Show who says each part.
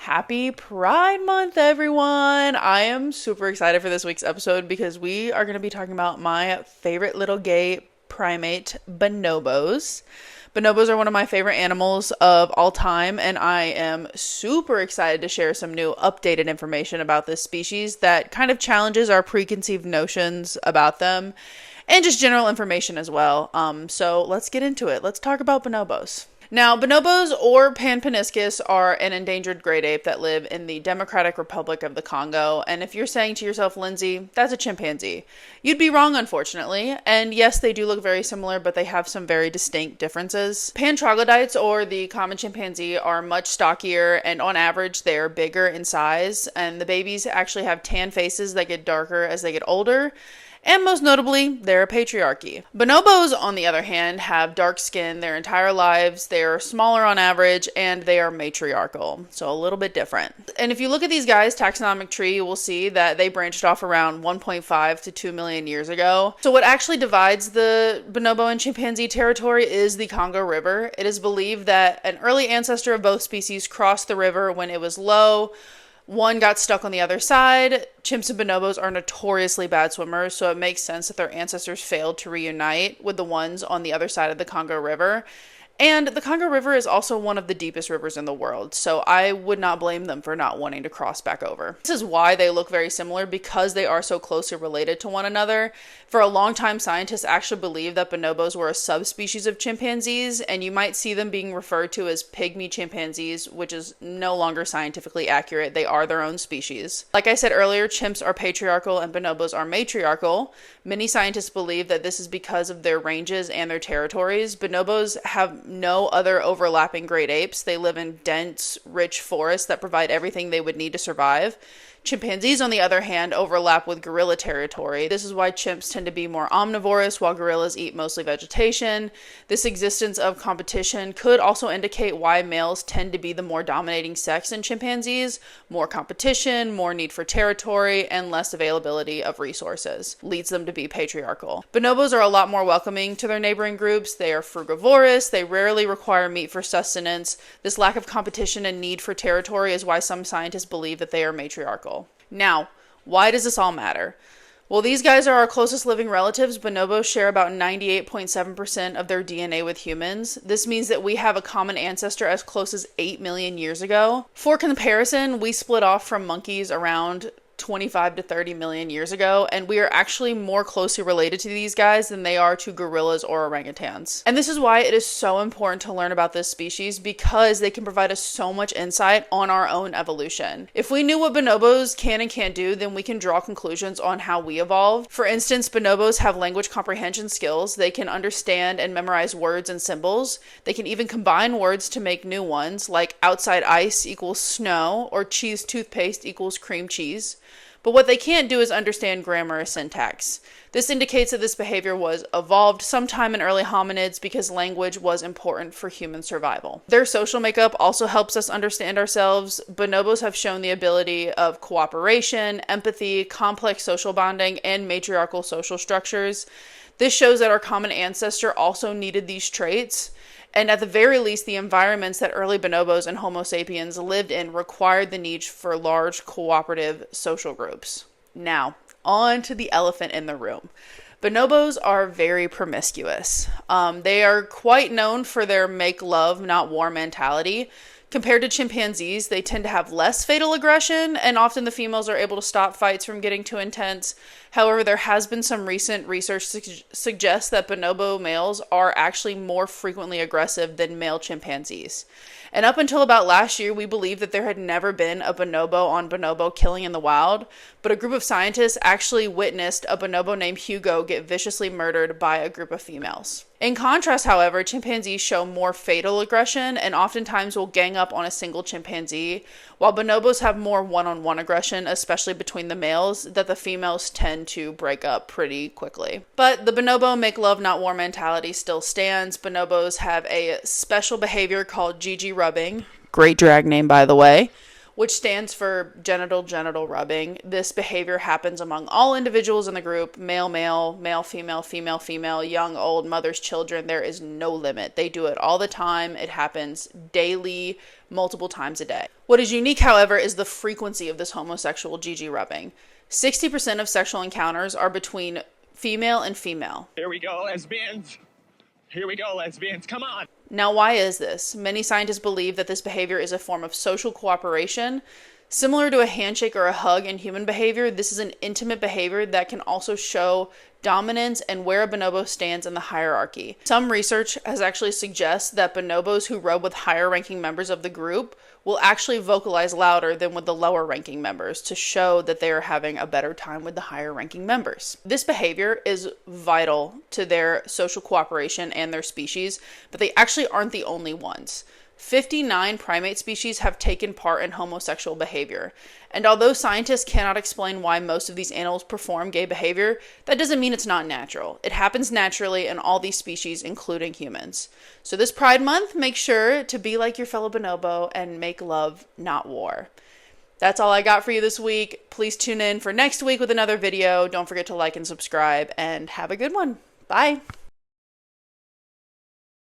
Speaker 1: Happy Pride Month, everyone! I am super excited for this week's episode because we are going to be talking about my favorite little gay primate, bonobos. Bonobos are one of my favorite animals of all time, and I am super excited to share some new updated information about this species that kind of challenges our preconceived notions about them, and just general information as well. So let's get into it. Let's talk about bonobos. Now, bonobos or Panpaniscus are an endangered great ape that live in the Democratic Republic of the Congo. And if you're saying to yourself, Lindsay, that's a chimpanzee, you'd be wrong, unfortunately. And yes, they do look very similar, but they have some very distinct differences. Pan troglodytes, or the common chimpanzee, are much stockier, and on average, they are bigger in size. And the babies actually have tan faces that get darker as they get older. And most notably, they're a patriarchy. Bonobos, on the other hand, have dark skin their entire lives, they're smaller on average, and they are matriarchal, so a little bit different. And if you look at these guys' taxonomic tree, you will see that they branched off around 1.5 to 2 million years ago. So what actually divides the bonobo and chimpanzee territory is the Congo River. It is believed that an early ancestor of both species crossed the river when it was low. One got stuck on the other side. Chimps and bonobos are notoriously bad swimmers, so it makes sense that their ancestors failed to reunite with the ones on the other side of the Congo River. And the Congo River is also one of the deepest rivers in the world, so I would not blame them for not wanting to cross back over. This is why they look very similar, because they are so closely related to one another. For a long time, scientists actually believed that bonobos were a subspecies of chimpanzees, and you might see them being referred to as pygmy chimpanzees, which is no longer scientifically accurate. They are their own species. Like I said earlier, chimps are patriarchal and bonobos are matriarchal. Many scientists believe that this is because of their ranges and their territories. Bonobos have no other overlapping great apes. They live in dense, rich forests that provide everything they would need to survive. Chimpanzees, on the other hand, overlap with gorilla territory. This is why chimps tend to be more omnivorous, while gorillas eat mostly vegetation. This existence of competition could also indicate why males tend to be the more dominating sex in chimpanzees. More competition, more need for territory, and less availability of resources leads them to be patriarchal. Bonobos are a lot more welcoming to their neighboring groups. They are frugivorous. They rarely require meat for sustenance. This lack of competition and need for territory is why some scientists believe that they are matriarchal. Now, why does this all matter? Well, these guys are our closest living relatives. Bonobos share about 98.7% of their DNA with humans. This means that we have a common ancestor as close as 8 million years ago. For comparison, we split off from monkeys around 25 to 30 million years ago, and we are actually more closely related to these guys than they are to gorillas or orangutans. And this is why it is so important to learn about this species, because they can provide us so much insight on our own evolution. If we knew what bonobos can and can't do, then we can draw conclusions on how we evolved. For instance, bonobos have language comprehension skills. They can understand and memorize words and symbols. They can even combine words to make new ones, like outside ice equals snow, or cheese toothpaste equals cream cheese. But what they can't do is understand grammar or syntax. This indicates that this behavior was evolved sometime in early hominids because language was important for human survival. Their social makeup also helps us understand ourselves. Bonobos have shown the ability of cooperation, empathy, complex social bonding, and matriarchal social structures. This shows that our common ancestor also needed these traits. And at the very least, the environments that early bonobos and Homo sapiens lived in required the need for large cooperative social groups. Now, on to the elephant in the room. Bonobos are very promiscuous. They are quite known for their make love, not war mentality. Compared to chimpanzees, they tend to have less fatal aggression, and often the females are able to stop fights from getting too intense. However, there has been some recent research suggests that bonobo males are actually more frequently aggressive than male chimpanzees. And up until about last year, we believed that there had never been a bonobo on bonobo killing in the wild, but a group of scientists actually witnessed a bonobo named Hugo get viciously murdered by a group of females. In contrast, however, chimpanzees show more fatal aggression and oftentimes will gang up on a single chimpanzee, while bonobos have more one-on-one aggression, especially between the males, that the females tend to break up pretty quickly. But the bonobo make love not war mentality still stands. Bonobos have a special behavior called GG rubbing, great drag name by the way, which stands for genital rubbing. This behavior happens among all individuals in the group, male, female, female, young, old, mothers, children. There is no limit. They do it all the time. It happens daily, multiple times a day. What is unique, however, is the frequency of this homosexual GG rubbing. 60% of sexual encounters are between female and female.
Speaker 2: Here we go, lesbians. Here we go, lesbians. Come on.
Speaker 1: Now, why is this? Many scientists believe that this behavior is a form of social cooperation. Similar to a handshake or a hug in human behavior, this is an intimate behavior that can also show dominance and where a bonobo stands in the hierarchy. Some research has actually suggested that bonobos who rub with higher ranking members of the group will actually vocalize louder than with the lower ranking members to show that they are having a better time with the higher ranking members. This behavior is vital to their social cooperation and their species, but they actually aren't the only ones. 59 primate species have taken part in homosexual behavior. And although scientists cannot explain why most of these animals perform gay behavior, that doesn't mean it's not natural. It happens naturally in all these species, including humans. So this Pride Month, make sure to be like your fellow bonobo and make love, not war. That's all I got for you this week. Please tune in for next week with another video. Don't forget to like and subscribe, and have a good one. Bye.